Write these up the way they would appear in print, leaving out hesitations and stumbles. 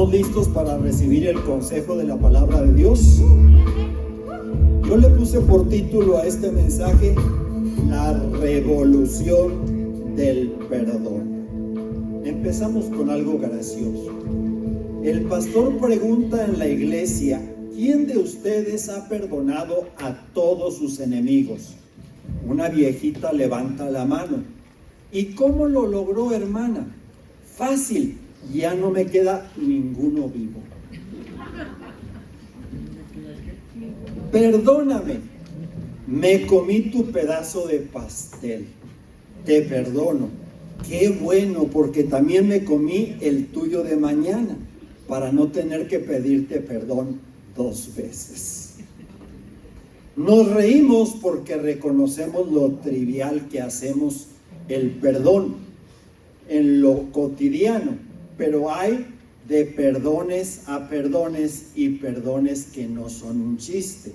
¿Estamos listos para recibir el consejo de la palabra de Dios? Yo le puse por título a este mensaje: la revolución del perdón. Empezamos con algo gracioso. El pastor pregunta en la iglesia: ¿quién de ustedes ha perdonado a todos sus enemigos? Una viejita levanta la mano. ¿Y cómo lo logró, hermana? Fácil. Ya no me queda ninguno vivo. Perdóname, me comí tu pedazo de pastel. Te perdono. Qué bueno, porque también me comí el tuyo de mañana, para no tener que pedirte perdón 2 veces. Nos reímos porque reconocemos lo trivial que hacemos el perdón en lo cotidiano. Pero hay de perdones a perdones y perdones que no son un chiste.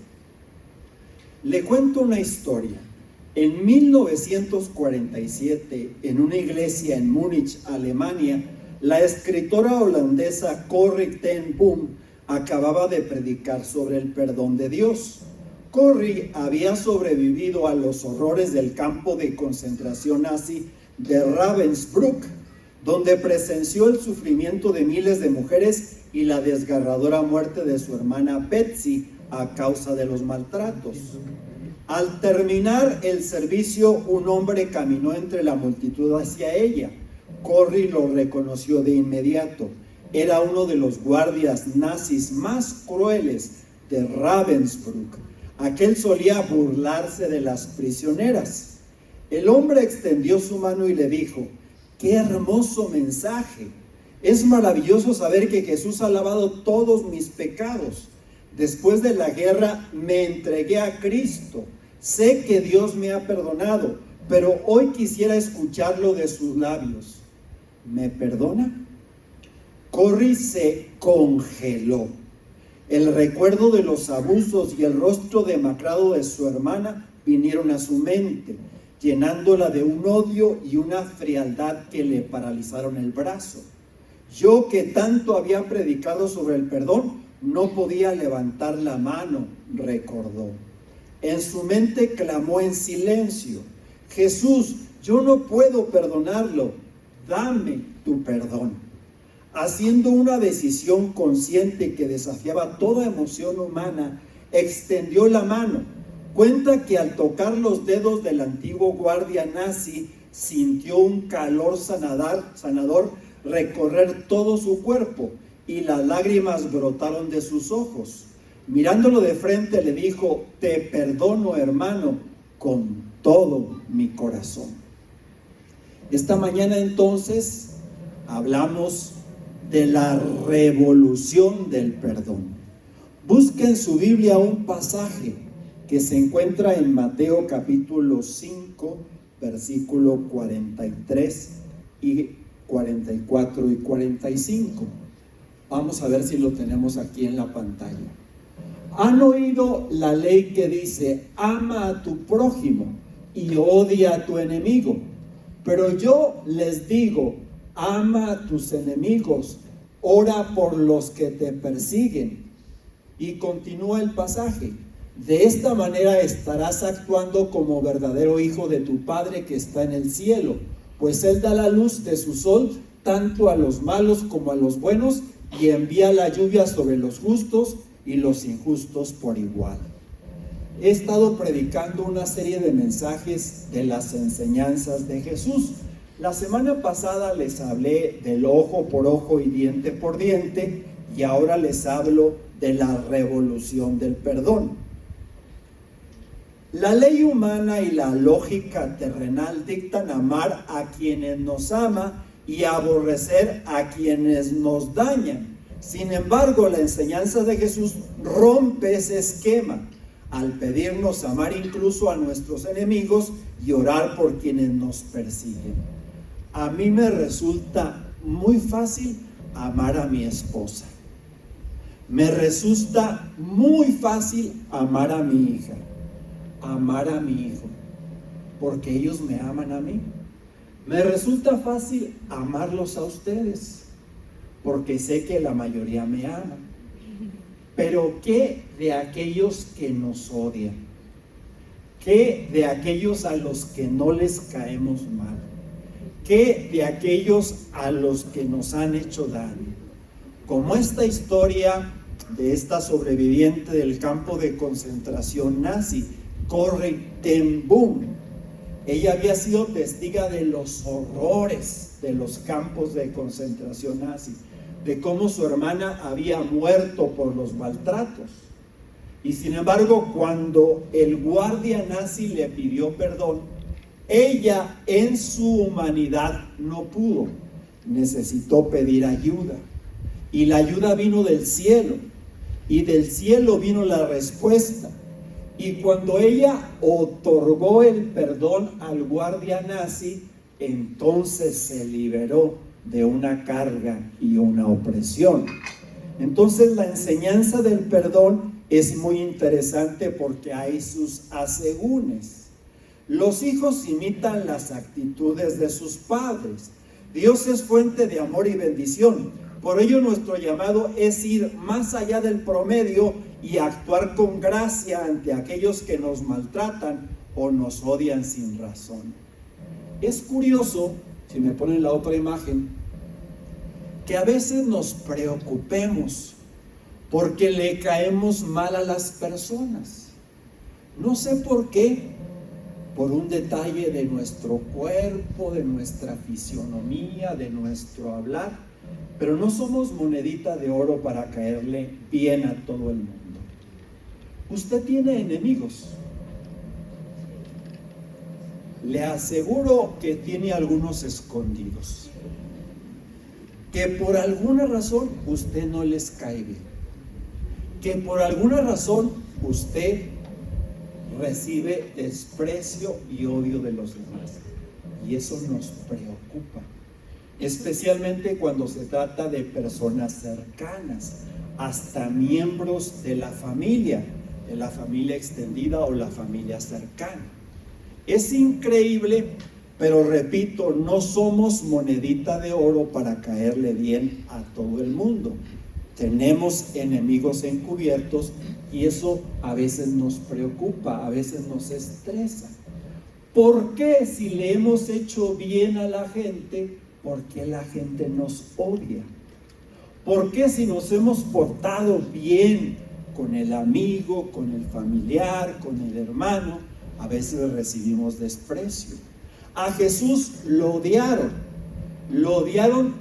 Le cuento una historia. En 1947, en una iglesia en Múnich, Alemania, la escritora holandesa Corrie ten Boom acababa de predicar sobre el perdón de Dios. Corrie había sobrevivido a los horrores del campo de concentración nazi de Ravensbrück, donde presenció el sufrimiento de miles de mujeres y la desgarradora muerte de su hermana Betsy a causa de los maltratos. Al terminar el servicio, un hombre caminó entre la multitud hacia ella. Corrie lo reconoció de inmediato. Era uno de los guardias nazis más crueles de Ravensbrück. Aquel solía burlarse de las prisioneras. El hombre extendió su mano y le dijo: ¡qué hermoso mensaje! Es maravilloso saber que Jesús ha lavado todos mis pecados. Después de la guerra me entregué a Cristo. Sé que Dios me ha perdonado, pero hoy quisiera escucharlo de sus labios. ¿Me perdona? Corrie se congeló. El recuerdo de los abusos y el rostro demacrado de su hermana vinieron a su mente, llenándola de un odio y una frialdad que le paralizaron el brazo. Yo, que tanto había predicado sobre el perdón, no podía levantar la mano, recordó. En su mente clamó en silencio: Jesús, yo no puedo perdonarlo, dame tu perdón. Haciendo una decisión consciente que desafiaba toda emoción humana, extendió la mano. Cuenta que al tocar los dedos del antiguo guardia nazi, sintió un calor sanador recorrer todo su cuerpo y las lágrimas brotaron de sus ojos. Mirándolo de frente le dijo: te perdono, hermano, con todo mi corazón. Esta mañana entonces hablamos de la revolución del perdón. Busque en su Biblia un pasaje que se encuentra en Mateo capítulo 5, versículo 43 y 44 y 45. Vamos a ver si lo tenemos aquí en la pantalla. Han oído la ley que dice: ama a tu prójimo y odia a tu enemigo. Pero yo les digo: ama a tus enemigos, ora por los que te persiguen. Y continúa el pasaje: de esta manera estarás actuando como verdadero hijo de tu Padre que está en el cielo, pues Él da la luz de su sol tanto a los malos como a los buenos, y envía la lluvia sobre los justos y los injustos por igual. He estado predicando una serie de mensajes de las enseñanzas de Jesús. La semana pasada les hablé del ojo por ojo y diente por diente, y ahora les hablo de la revolución del perdón. La ley humana y la lógica terrenal dictan amar a quienes nos aman y aborrecer a quienes nos dañan. Sin embargo, la enseñanza de Jesús rompe ese esquema al pedirnos amar incluso a nuestros enemigos y orar por quienes nos persiguen. A mí me resulta muy fácil amar a mi esposa. Me resulta muy fácil amar a mi hija, amar a mi hijo, porque ellos me aman a mí. Me resulta fácil amarlos a ustedes, porque sé que la mayoría me ama. Pero ¿qué de aquellos que nos odian? ¿Qué de aquellos a los que no les caemos mal? ¿Qué de aquellos a los que nos han hecho daño? Como esta historia de esta sobreviviente del campo de concentración nazi, Corrie ten Boom. Ella había sido testiga de los horrores de los campos de concentración nazi, de cómo su hermana había muerto por los maltratos. Y sin embargo, cuando el guardia nazi le pidió perdón, ella en su humanidad no pudo, necesitó pedir ayuda. Y la ayuda vino del cielo, y del cielo vino la respuesta. Y cuando ella otorgó el perdón al guardia nazi, entonces se liberó de una carga y una opresión. Entonces la enseñanza del perdón es muy interesante porque hay sus asegúnes. Los hijos imitan las actitudes de sus padres. Dios es fuente de amor y bendición. Por ello nuestro llamado es ir más allá del promedio y actuar con gracia ante aquellos que nos maltratan o nos odian sin razón. Es curioso, si me ponen la otra imagen, que a veces nos preocupemos porque le caemos mal a las personas. No sé por qué, por un detalle de nuestro cuerpo, de nuestra fisionomía, de nuestro hablar, pero no somos monedita de oro para caerle bien a todo el mundo. Usted tiene enemigos. Le aseguro que tiene algunos escondidos, que por alguna razón usted no les cae bien, que por alguna razón usted recibe desprecio y odio de los demás. Y eso nos preocupa, especialmente cuando se trata de personas cercanas, hasta miembros de la familia extendida o la familia cercana. Es increíble, pero repito, no somos monedita de oro para caerle bien a todo el mundo. Tenemos enemigos encubiertos y eso a veces nos preocupa, a veces nos estresa. ¿Por qué si le hemos hecho bien a la gente, por qué la gente nos odia? ¿Por qué si nos hemos portado bien con el amigo, con el familiar, con el hermano, a veces recibimos desprecio? A Jesús lo odiaron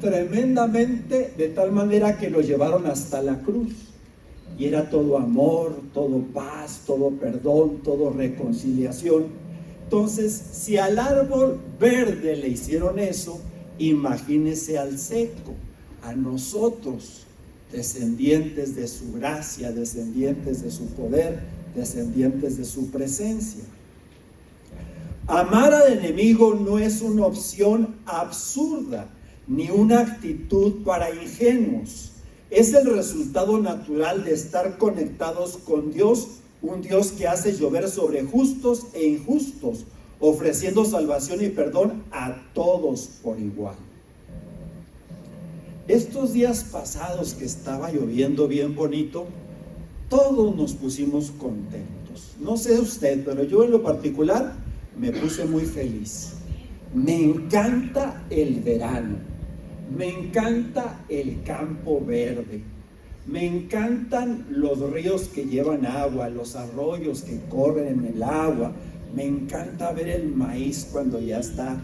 tremendamente, de tal manera que lo llevaron hasta la cruz. Y era todo amor, todo paz, todo perdón, todo reconciliación. Entonces, si al árbol verde le hicieron eso, imagínese al seco, a nosotros, descendientes de su gracia, descendientes de su poder, descendientes de su presencia. Amar al enemigo no es una opción absurda, ni una actitud para ingenuos. Es el resultado natural de estar conectados con Dios, un Dios que hace llover sobre justos e injustos, ofreciendo salvación y perdón a todos por igual. Estos días pasados que estaba lloviendo bien bonito, todos nos pusimos contentos. No sé usted, pero yo en lo particular me puse muy feliz. Me encanta el verano, me encanta el campo verde, me encantan los ríos que llevan agua, los arroyos que corren en el agua, me encanta ver el maíz cuando ya está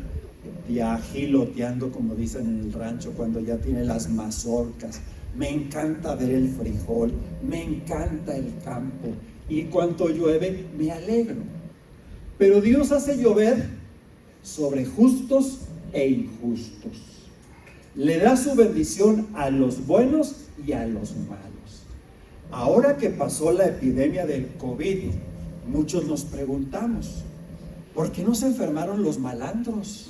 giloteando, como dicen en el rancho, cuando ya tiene las mazorcas, me encanta ver el frijol, me encanta el campo, y cuando llueve me alegro. Pero Dios hace llover sobre justos e injustos. Le da su bendición a los buenos y a los malos. Ahora que pasó la epidemia del COVID, muchos nos preguntamos, ¿por qué no se enfermaron los malandros?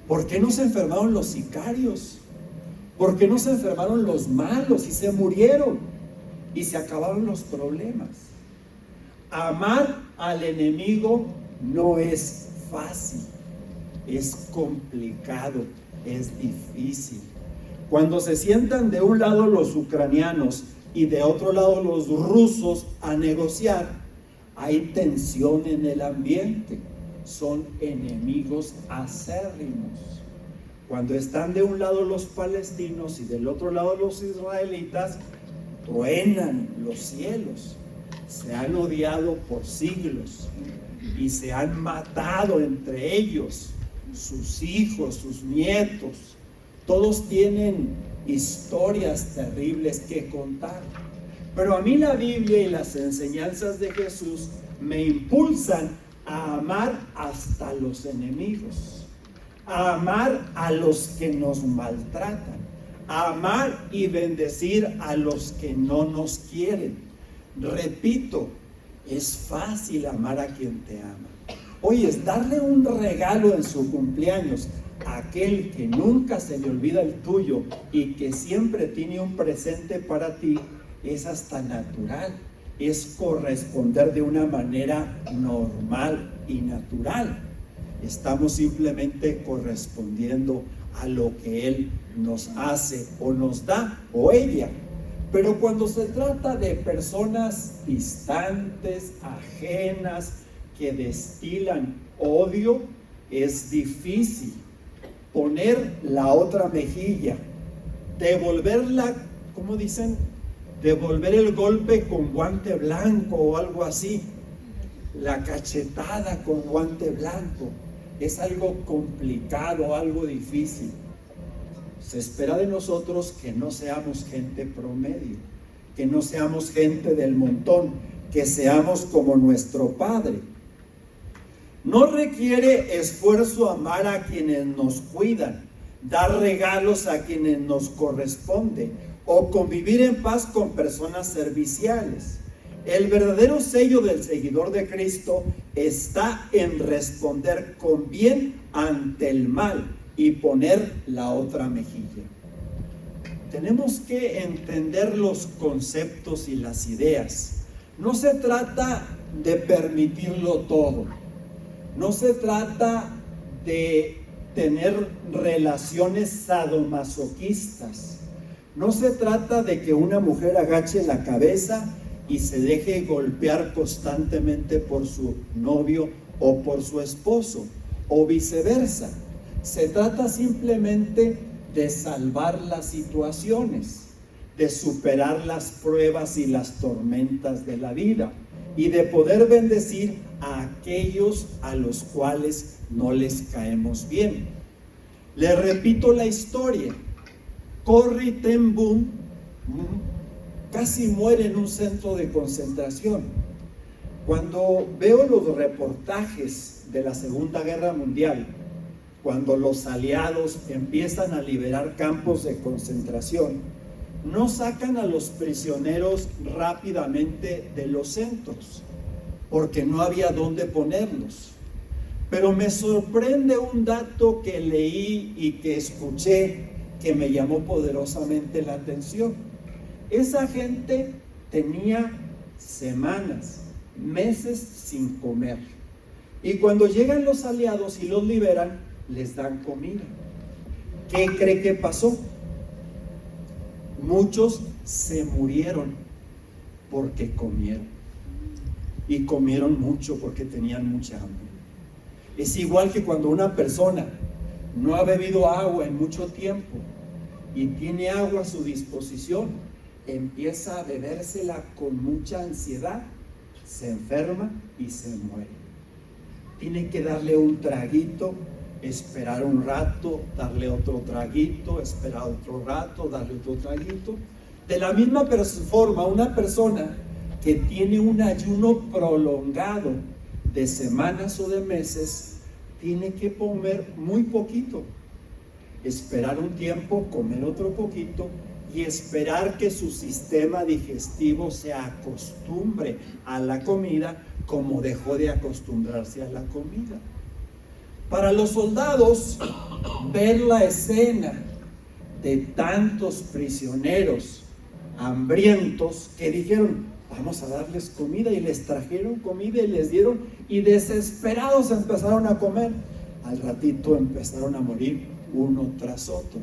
¿Por qué no se enfermaron los sicarios? ¿Por qué no se enfermaron los malos y se murieron? Y se acabaron los problemas. Amar al enemigo no es fácil, es complicado, es difícil. Cuando se sientan de un lado los ucranianos y de otro lado los rusos a negociar, hay tensión en el ambiente. Son enemigos acérrimos. Cuando están de un lado los palestinos y del otro lado los israelitas, truenan los cielos. Se han odiado por siglos y se han matado entre ellos, sus hijos, sus nietos. Todos tienen historias terribles que contar. Pero a mí la Biblia y las enseñanzas de Jesús me impulsan a amar hasta los enemigos, a amar a los que nos maltratan, a amar y bendecir a los que no nos quieren. Repito, es fácil amar a quien te ama. Oye, es darle un regalo en su cumpleaños a aquel que nunca se le olvida el tuyo y que siempre tiene un presente para ti, es hasta natural. Es corresponder de una manera normal y natural. Estamos simplemente correspondiendo a lo que Él nos hace o nos da, o ella. Pero cuando se trata de personas distantes, ajenas, que destilan odio, es difícil poner la otra mejilla, devolverla, ¿cómo dicen? Devolver el golpe con guante blanco o algo así. La cachetada con guante blanco es algo complicado, algo difícil. Se espera de nosotros que no seamos gente promedio, que no seamos gente del montón, que seamos como nuestro Padre. No requiere esfuerzo amar a quienes nos cuidan, dar regalos a quienes nos corresponde o convivir en paz con personas serviciales. El verdadero sello del seguidor de Cristo está en responder con bien ante el mal y poner la otra mejilla. Tenemos que entender los conceptos y las ideas. No se trata de permitirlo todo. No se trata de tener relaciones sadomasoquistas. No se trata de que una mujer agache la cabeza y se deje golpear constantemente por su novio o por su esposo, o viceversa. Se trata simplemente de salvar las situaciones, de superar las pruebas y las tormentas de la vida y de poder bendecir a aquellos a los cuales no les caemos bien. Les repito la historia. Corrie ten Boom casi muere en un centro de concentración. Cuando veo los reportajes de la Segunda Guerra Mundial, cuando los aliados empiezan a liberar campos de concentración, no sacan a los prisioneros rápidamente de los centros, porque no había dónde ponerlos. Pero me sorprende un dato que leí y que escuché que me llamó poderosamente la atención. Esa gente tenía semanas, meses sin comer. Y cuando llegan los aliados y los liberan, les dan comida. ¿Qué cree que pasó? Muchos se murieron porque comieron. Y comieron mucho porque tenían mucha hambre. Es igual que cuando una persona no ha bebido agua en mucho tiempo y tiene agua a su disposición, empieza a bebérsela con mucha ansiedad, se enferma y se muere. Tiene que darle un traguito, esperar un rato, darle otro traguito, esperar otro rato, darle otro traguito. De la misma forma, una persona que tiene un ayuno prolongado de semanas o de meses, tiene que comer muy poquito, esperar un tiempo, comer otro poquito y esperar que su sistema digestivo se acostumbre a la comida como dejó de acostumbrarse a la comida. Para los soldados, ver la escena de tantos prisioneros hambrientos que dijeron: vamos a darles comida, y les trajeron comida y les dieron, y desesperados empezaron a comer. Al ratito empezaron a morir uno tras otro.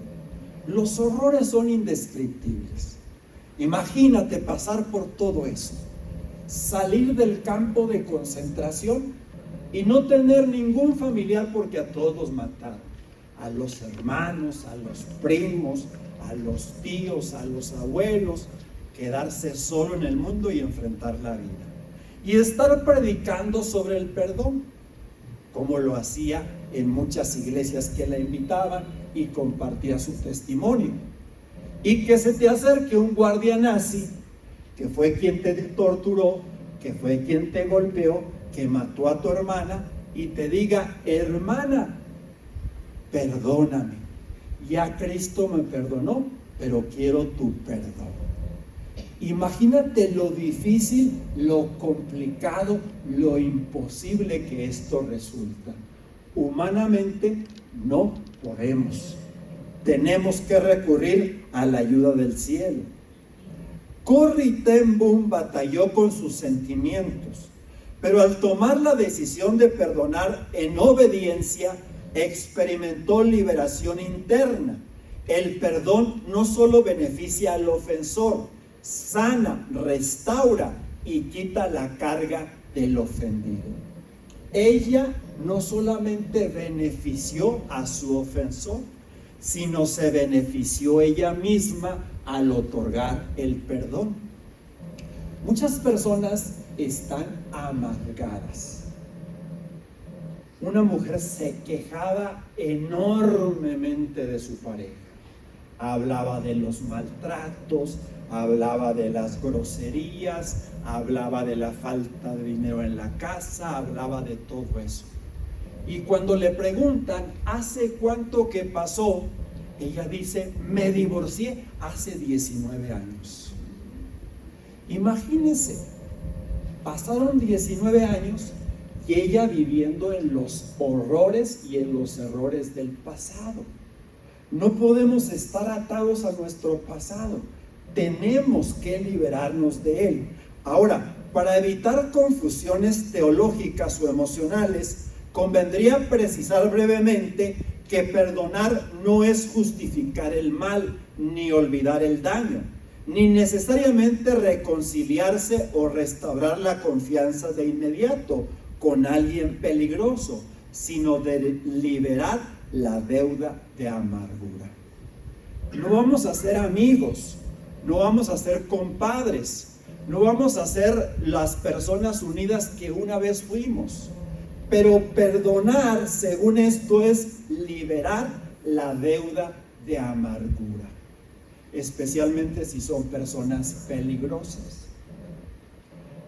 Los horrores son indescriptibles. Imagínate pasar por todo eso, salir del campo de concentración y no tener ningún familiar porque a todos los mataron, a los hermanos, a los primos, a los tíos, a los abuelos, quedarse solo en el mundo y enfrentar la vida. Y estar predicando sobre el perdón, como lo hacía en muchas iglesias que la invitaban y compartía su testimonio. Y que se te acerque un guardia nazi, que fue quien te torturó, que fue quien te golpeó, que mató a tu hermana, y te diga: hermana, perdóname, ya Cristo me perdonó, pero quiero tu perdón. Imagínate lo difícil, lo complicado, lo imposible que esto resulta. Humanamente no podemos. Tenemos que recurrir a la ayuda del cielo. Corrie ten Boom batalló con sus sentimientos, pero al tomar la decisión de perdonar en obediencia, experimentó liberación interna. El perdón no solo beneficia al ofensor, sana, restaura y quita la carga del ofendido. Ella no solamente benefició a su ofensor, sino se benefició ella misma al otorgar el perdón. Muchas personas están amargadas. Una mujer se quejaba enormemente de su pareja. Hablaba de los maltratos, hablaba de las groserías, hablaba de la falta de dinero en la casa, hablaba de todo eso. Y cuando le preguntan, ¿hace cuánto que pasó? Ella dice, me divorcié hace 19 años. Imagínense, pasaron 19 años y ella viviendo en los horrores y en los errores del pasado. No podemos estar atados a nuestro pasado. Tenemos que liberarnos de él. Ahora, para evitar confusiones teológicas o emocionales, convendría precisar brevemente que perdonar no es justificar el mal, ni olvidar el daño, ni necesariamente reconciliarse o restaurar la confianza de inmediato con alguien peligroso, sino de liberar la deuda de amargura. No vamos a ser amigos, no vamos a ser compadres, no vamos a ser las personas unidas que una vez fuimos. Pero perdonar, según esto, es liberar la deuda de amargura, especialmente si son personas peligrosas.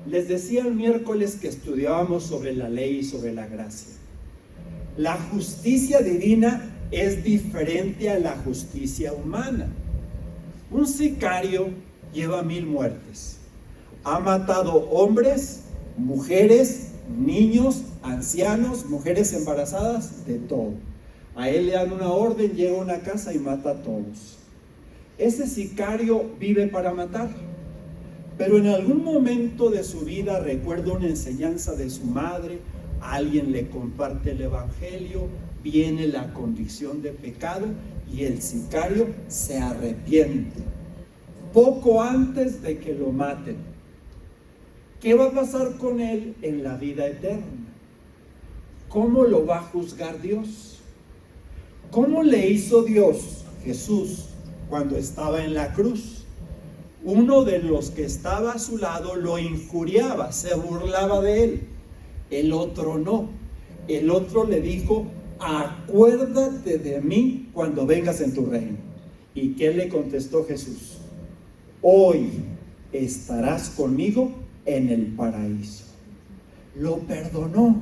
Les decía el miércoles que estudiábamos sobre la ley y sobre la gracia. La justicia divina es diferente a la justicia humana. Un sicario lleva 1000 muertes. Ha matado hombres, mujeres, niños, ancianos, mujeres embarazadas, de todo. A él le dan una orden, llega a una casa y mata a todos. Ese sicario vive para matar, pero en algún momento de su vida recuerda una enseñanza de su madre, alguien le comparte el evangelio, viene la convicción de pecado y el sicario se arrepiente poco antes de que lo maten. ¿Qué va a pasar con él en la vida eterna? ¿Cómo lo va a juzgar Dios? ¿Cómo le hizo Dios, Jesús, cuando estaba en la cruz? Uno de los que estaba a su lado lo injuriaba, se burlaba de él. El otro no. El otro le dijo, acuérdate de mí cuando vengas en tu reino. ¿Y qué le contestó Jesús? Hoy estarás conmigo en el paraíso. Lo perdonó.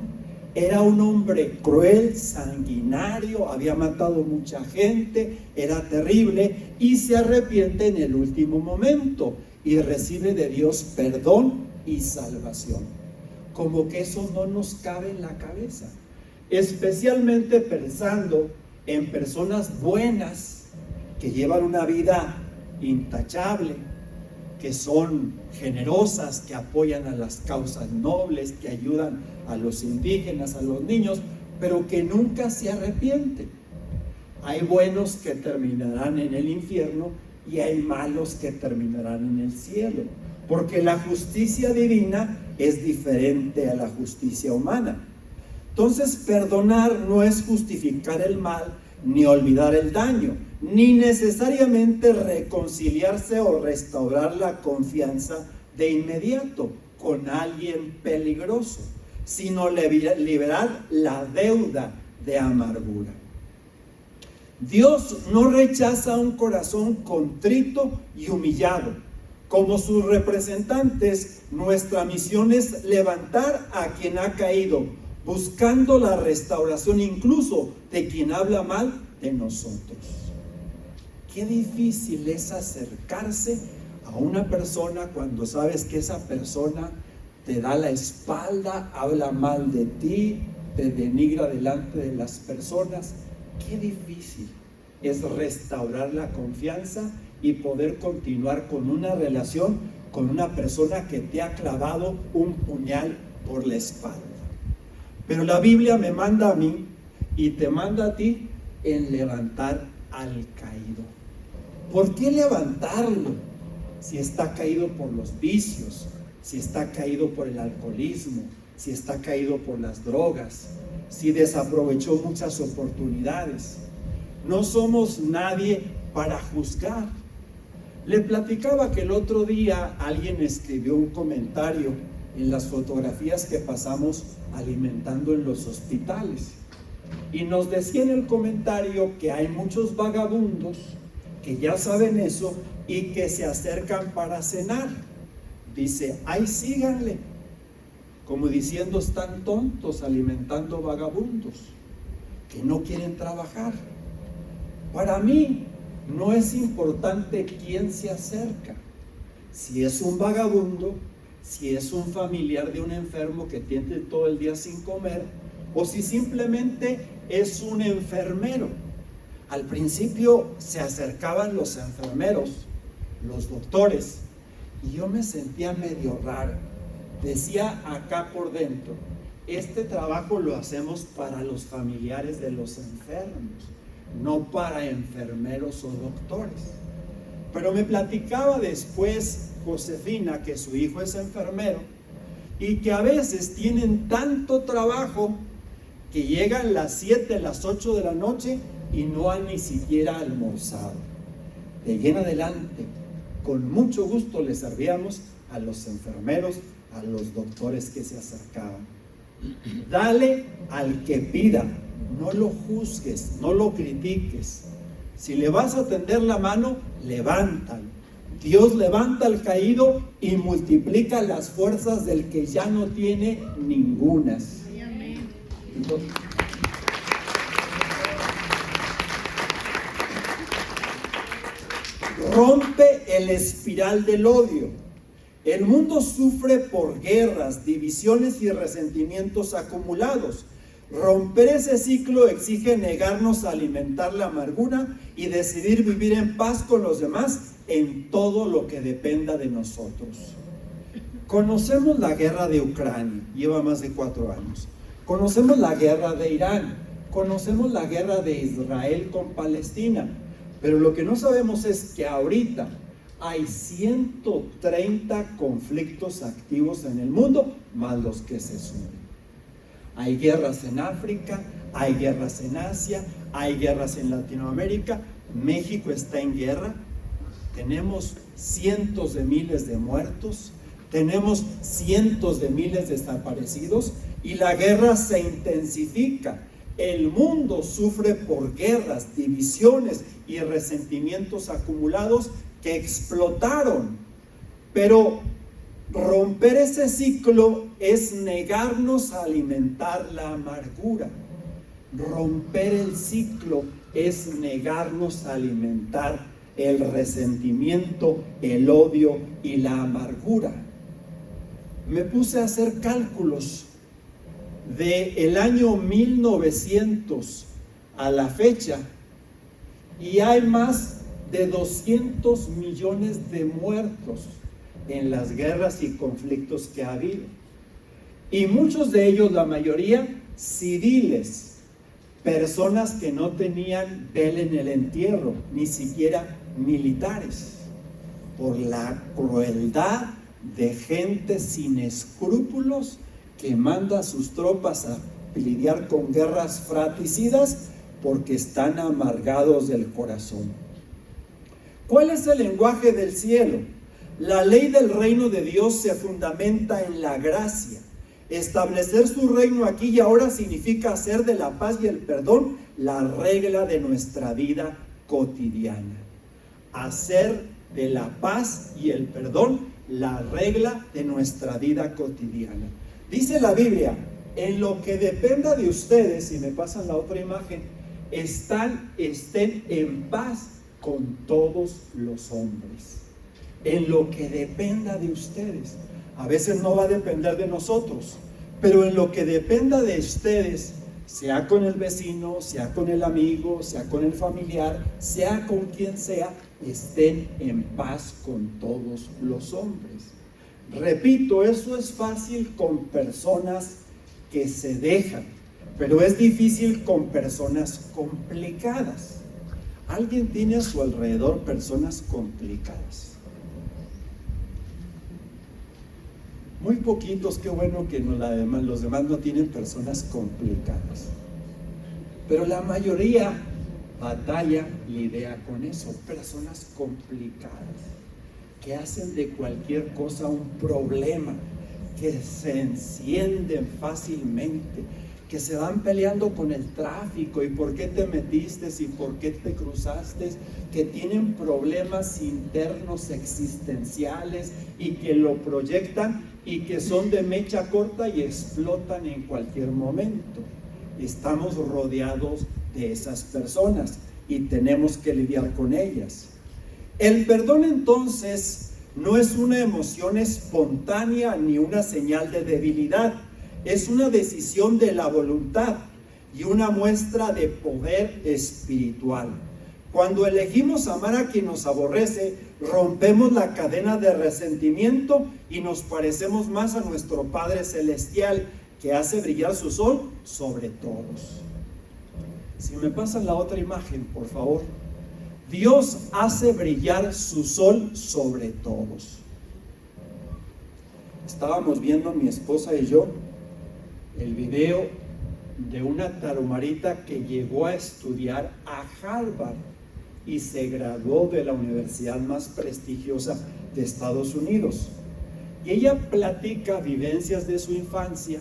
Era un hombre cruel, sanguinario, había matado mucha gente, era terrible y se arrepiente en el último momento y recibe de Dios perdón y salvación. Como que eso no nos cabe en la cabeza, especialmente pensando en personas buenas que llevan una vida intachable, que son generosas, que apoyan a las causas nobles, que ayudan a los indígenas, a los niños, pero que nunca se arrepienten. Hay buenos que terminarán en el infierno y hay malos que terminarán en el cielo, porque la justicia divina es diferente a la justicia humana. Entonces, perdonar no es justificar el mal ni olvidar el daño, ni necesariamente reconciliarse o restaurar la confianza de inmediato con alguien peligroso, sino liberar la deuda de amargura. Dios no rechaza un corazón contrito y humillado. Como sus representantes, nuestra misión es levantar a quien ha caído, buscando la restauración incluso de quien habla mal de nosotros. Qué difícil es acercarse a una persona cuando sabes que esa persona te da la espalda, habla mal de ti, te denigra delante de las personas. Qué difícil es restaurar la confianza y poder continuar con una relación con una persona que te ha clavado un puñal por la espalda. Pero la Biblia me manda a mí y te manda a ti en levantar al caído. ¿Por qué levantarlo? Si está caído por los vicios, si está caído por el alcoholismo, si está caído por las drogas, si desaprovechó muchas oportunidades. No somos nadie para juzgar. Le platicaba que el otro día alguien escribió un comentario en las fotografías que pasamos alimentando en los hospitales. Y nos decía en el comentario que hay muchos vagabundos que ya saben eso y que se acercan para cenar. Dice, ay, síganle. Como diciendo, están tontos alimentando vagabundos que no quieren trabajar. Para mí no es importante quién se acerca. Si es un vagabundo, si es un familiar de un enfermo que tiene todo el día sin comer, o si simplemente es un enfermero. Al principio se acercaban los enfermeros, los doctores, y yo me sentía medio raro. Decía acá por dentro, este trabajo lo hacemos para los familiares de los enfermos, no para enfermeros o doctores. Pero me platicaba después Josefina que su hijo es enfermero y que a veces tienen tanto trabajo que llegan las 7, las 8 de la noche y no han ni siquiera almorzado. De ahí en adelante, con mucho gusto les servíamos a los enfermeros, a los doctores que se acercaban. Dale al que pida, no lo juzgues, no lo critiques. Si le vas a tender la mano, levántalo. Dios levanta al caído y multiplica las fuerzas del que ya no tiene ningunas. Entonces, rompe el espiral del odio. El mundo sufre por guerras, divisiones y resentimientos acumulados. Romper ese ciclo exige negarnos a alimentar la amargura y decidir vivir en paz con los demás en todo lo que dependa de nosotros. Conocemos la guerra de Ucrania, lleva más de 4 años. Conocemos la guerra de Irán, conocemos la guerra de Israel con Palestina, pero lo que no sabemos es que ahorita hay 130 conflictos activos en el mundo, más los que se sumen. Hay guerras en África, hay guerras en Asia, hay guerras en Latinoamérica. México está en guerra. Tenemos cientos de miles de muertos, tenemos cientos de miles de desaparecidos y la guerra se intensifica. El mundo sufre por guerras, divisiones y resentimientos acumulados que explotaron. Pero romper ese ciclo es negarnos a alimentar la amargura. Romper el ciclo es negarnos a alimentar el resentimiento, el odio y la amargura. Me puse a hacer cálculos del año 1900 a la fecha y hay más de 200 millones de muertos en las guerras y conflictos que ha habido. Y muchos de ellos, la mayoría, civiles. personas que no tenían vela en el entierro, ni siquiera militares, por la crueldad de gente sin escrúpulos que manda a sus tropas a lidiar con guerras fratricidas porque están amargados del corazón. ¿Cuál es el lenguaje del cielo? La ley del reino de Dios se fundamenta en la gracia. Establecer su reino aquí y ahora significa hacer de la paz y el perdón la regla de nuestra vida cotidiana. Hacer de la paz y el perdón la regla de nuestra vida cotidiana. Dice la Biblia, en lo que dependa de ustedes, si me pasan la otra imagen, estén en paz con todos los hombres. En lo que dependa de ustedes. A veces no va a depender de nosotros, pero en lo que dependa de ustedes, sea con el vecino, sea con el amigo, sea con el familiar, sea con quien sea, estén en paz con todos los hombres. Repito, eso es fácil con personas que se dejan, pero es difícil con personas complicadas. ¿Alguien tiene a su alrededor personas complicadas? Muy poquitos, qué bueno que los demás no tienen personas complicadas. Pero la mayoría batalla, lidia con eso, personas complicadas, que hacen de cualquier cosa un problema, que se encienden fácilmente, que se van peleando con el tráfico, y por qué te metiste y por qué te cruzaste, que tienen problemas internos existenciales y que lo proyectan y que son de mecha corta y explotan en cualquier momento. Estamos rodeados de esas personas y tenemos que lidiar con ellas. El perdón entonces no es una emoción espontánea ni una señal de debilidad. Es una decisión de la voluntad y una muestra de poder espiritual. Cuando elegimos amar a quien nos aborrece, rompemos la cadena de resentimiento y nos parecemos más a nuestro Padre Celestial, que hace brillar su sol sobre todos. Si me pasan la otra imagen, por favor. Dios hace brillar su sol sobre todos. Estábamos viendo mi esposa y yo el video de una tarumarita que llegó a estudiar a Harvard y se graduó de la universidad más prestigiosa de Estados Unidos. Y ella platica vivencias de su infancia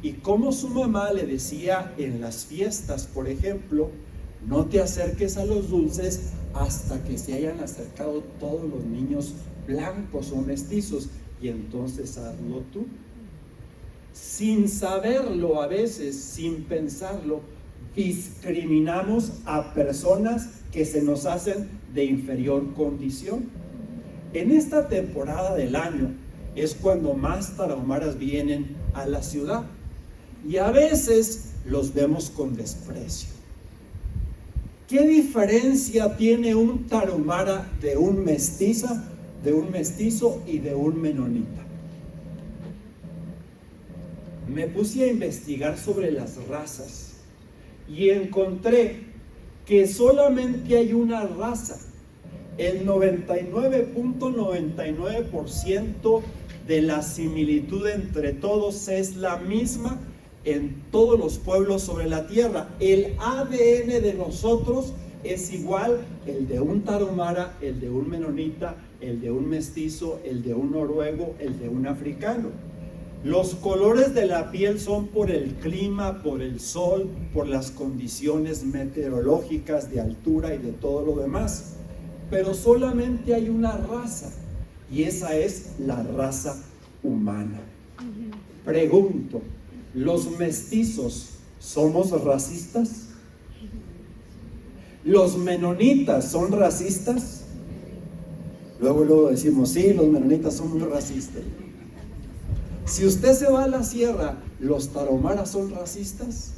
y cómo su mamá le decía en las fiestas, por ejemplo, no te acerques a los dulces hasta que se hayan acercado todos los niños blancos o mestizos, y entonces hazlo tú. Sin saberlo, a veces, sin pensarlo, discriminamos a personas que se nos hacen de inferior condición. En esta temporada del año es cuando más tarahumaras vienen a la ciudad y a veces los vemos con desprecio. ¿Qué diferencia tiene un tarahumara de un mestizo y de un menonita? Me puse a investigar sobre las razas y encontré que solamente hay una raza. El 99.99% de la similitud entre todos es la misma en todos los pueblos sobre la tierra. El ADN de nosotros es igual, el de un tarahumara, el de un menonita, el de un mestizo, el de un noruego, el de un africano. Los colores de la piel son por el clima, por el sol, por las condiciones meteorológicas de altura y de todo lo demás. Pero solamente hay una raza, y esa es la raza humana. Pregunto, ¿los mestizos somos racistas? ¿Los menonitas son racistas? Luego decimos, sí, los menonitas son muy racistas. Si usted se va a la sierra, ¿los tarahumaras son racistas?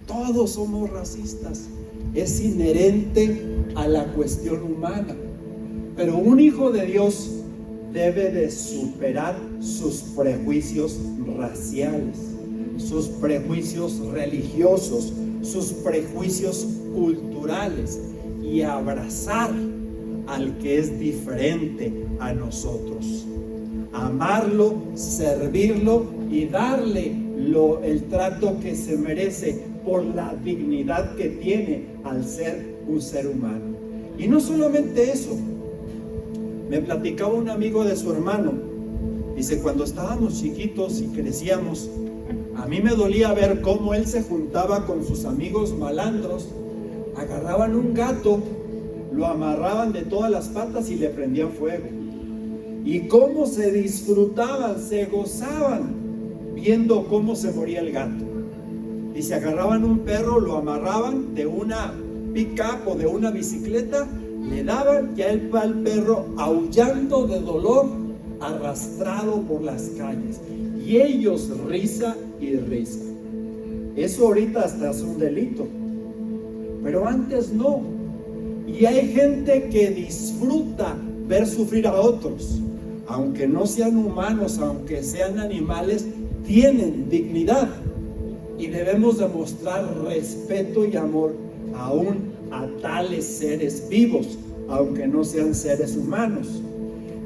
Todos somos racistas. Es inherente a la cuestión humana. Pero un hijo de Dios debe de superar sus prejuicios raciales. sus prejuicios religiosos, sus prejuicios culturales y abrazar al que es diferente a nosotros. Amarlo, servirlo y darle el trato que se merece por la dignidad que tiene al ser un ser humano. Y no solamente eso, me platicaba un amigo de su hermano, dice, cuando estábamos chiquitos y crecíamos, a mí me dolía ver cómo él se juntaba con sus amigos malandros, agarraban un gato, lo amarraban de todas las patas y le prendían fuego. Y cómo se disfrutaban, se gozaban viendo cómo se moría el gato. Y se agarraban un perro, lo amarraban de una pick-up o de una bicicleta, le daban, ya el perro aullando de dolor, arrastrado por las calles. Y ellos risa y risa. Eso ahorita hasta es un delito, pero antes no. Y hay gente que disfruta ver sufrir a otros, aunque no sean humanos, aunque sean animales, tienen dignidad y debemos demostrar respeto y amor aún a tales seres vivos, aunque no sean seres humanos.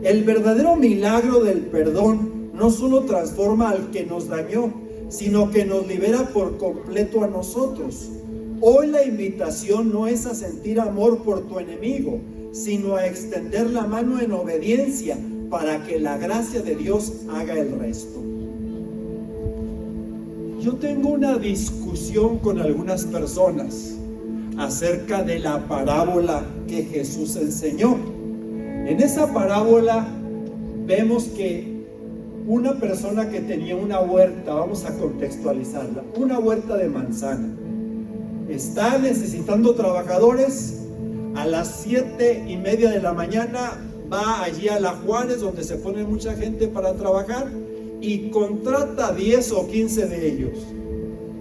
El verdadero milagro del perdón no solo transforma al que nos dañó, sino que nos libera por completo a nosotros. Hoy la invitación no es a sentir amor por tu enemigo, sino a extender la mano en obediencia para que la gracia de Dios haga el resto. Yo tengo una discusión con algunas personas acerca de la parábola que Jesús enseñó. En esa parábola vemos que una persona que tenía una huerta, vamos a contextualizarla, una huerta de manzana, está necesitando trabajadores. A las 7:30 de la mañana va allí a la Juárez, donde se pone mucha gente para trabajar, y contrata 10 o 15 de ellos.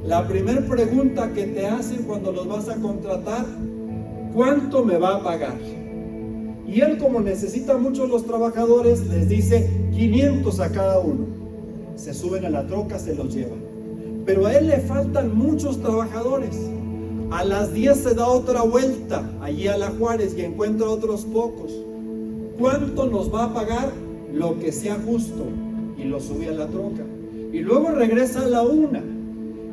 La primera pregunta que te hacen cuando los vas a contratar: ¿cuánto me va a pagar? Y él, como necesita mucho los trabajadores, les dice 500 a cada uno. Se suben a la troca, se los llevan. Pero a él le faltan muchos trabajadores. A las 10 se da otra vuelta allí a la Juárez y encuentra otros pocos. ¿Cuánto nos va a pagar? Lo que sea justo. Y lo sube a la troca. Y luego regresa a la 1.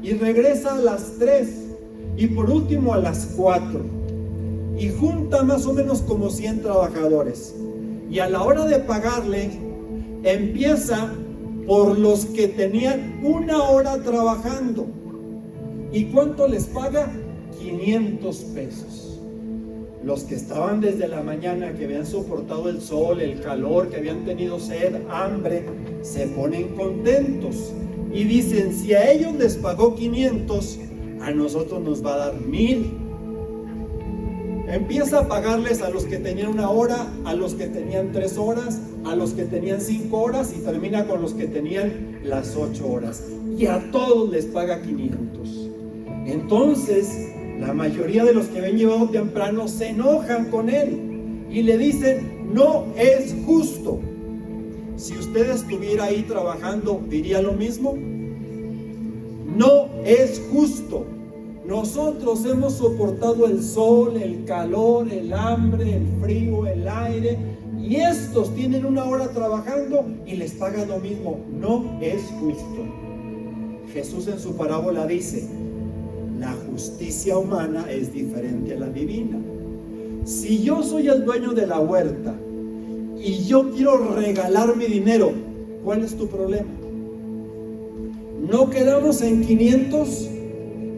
Y regresa a las 3. Y por último a las 4. Y junta más o menos como 100 trabajadores. Y a la hora de pagarle, empieza por los que tenían 1 hora trabajando. ¿Y cuánto les paga? 500 pesos. Los que estaban desde la mañana, que habían soportado el sol, el calor, que habían tenido sed, hambre, se ponen contentos y dicen: si a ellos les pagó 500, a nosotros nos va a dar 1000. Empieza a pagarles a los que tenían 1 hora, a los que tenían 3 horas, a los que tenían 5 horas, y termina con los que tenían las 8 horas. Y a todos les paga 500. Entonces, la mayoría de los que habían llevado temprano se enojan con él y le dicen: no es justo. Si usted estuviera ahí trabajando, ¿diría lo mismo? No es justo. Nosotros hemos soportado el sol, el calor, el hambre, el frío, el aire, y estos tienen 1 hora trabajando y les pagan lo mismo. No es justo. Jesús en su parábola dice: la justicia humana es diferente a la divina. Si yo soy el dueño de la huerta y yo quiero regalar mi dinero, ¿cuál es tu problema? ¿No quedamos en 500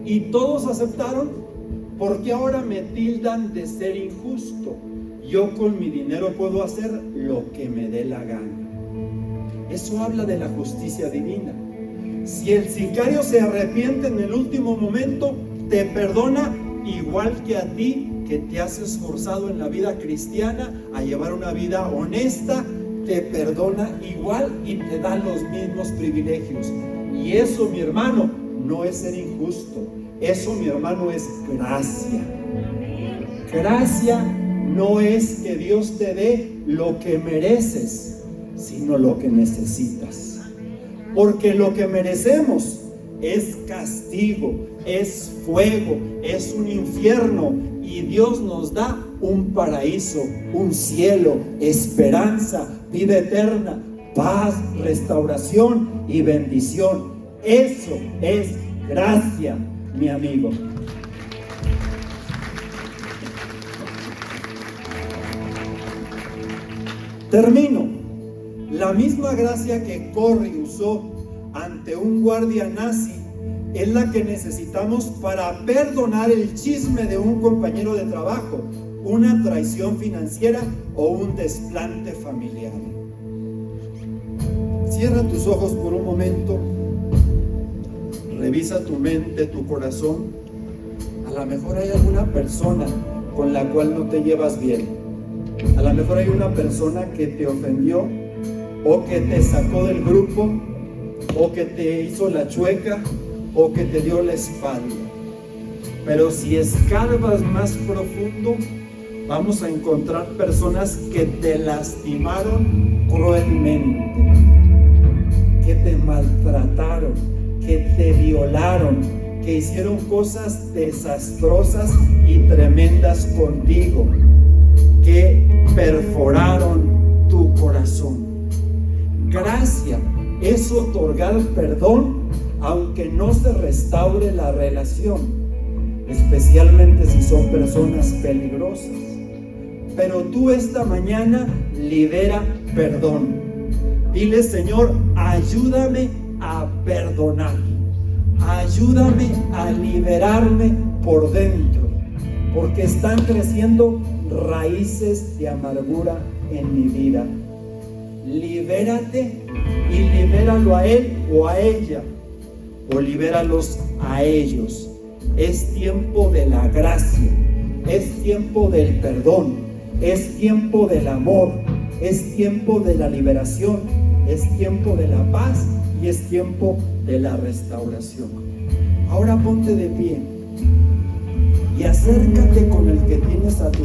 y todos aceptaron? ¿Por qué ahora me tildan de ser injusto? Yo con mi dinero puedo hacer lo que me dé la gana. Eso habla de la justicia divina. Si el sicario se arrepiente en el último momento, te perdona igual que a ti, que te has esforzado en la vida cristiana a llevar una vida honesta, te perdona igual y te da los mismos privilegios. Y eso, mi hermano, no es ser injusto. Eso, mi hermano, es gracia. Gracia no es que Dios te dé lo que mereces, sino lo que necesitas. Porque lo que merecemos es castigo, es fuego, es un infierno, y Dios nos da un paraíso, un cielo, esperanza, vida eterna, paz, restauración y bendición. Eso es gracia, mi amigo. Termino. La misma gracia que Corrie usó ante un guardia nazi es la que necesitamos para perdonar el chisme de un compañero de trabajo, una traición financiera o un desplante familiar. Cierra tus ojos por un momento, revisa tu mente, tu corazón. A lo mejor hay alguna persona con la cual no te llevas bien. A lo mejor hay una persona que te ofendió, o que te sacó del grupo, o que te hizo la chueca, o que te dio la espalda. Pero si escarbas más profundo, vamos a encontrar personas que te lastimaron cruelmente, que te maltrataron, que te violaron, que hicieron cosas desastrosas y tremendas contigo, que perforaron tu corazón. Gracia es otorgar perdón aunque no se restaure la relación, especialmente si son personas peligrosas. Pero tú esta mañana libera perdón. Dile: Señor, ayúdame a perdonar, ayúdame a liberarme por dentro, porque están creciendo raíces de amargura en mi vida. Libérate y libéralo a él o a ella, o libéralos a ellos. Es tiempo de la gracia, es tiempo del perdón, es tiempo del amor, es tiempo de la liberación, es tiempo de la paz y es tiempo de la restauración. Ahora ponte de pie y acércate con el que tienes a tu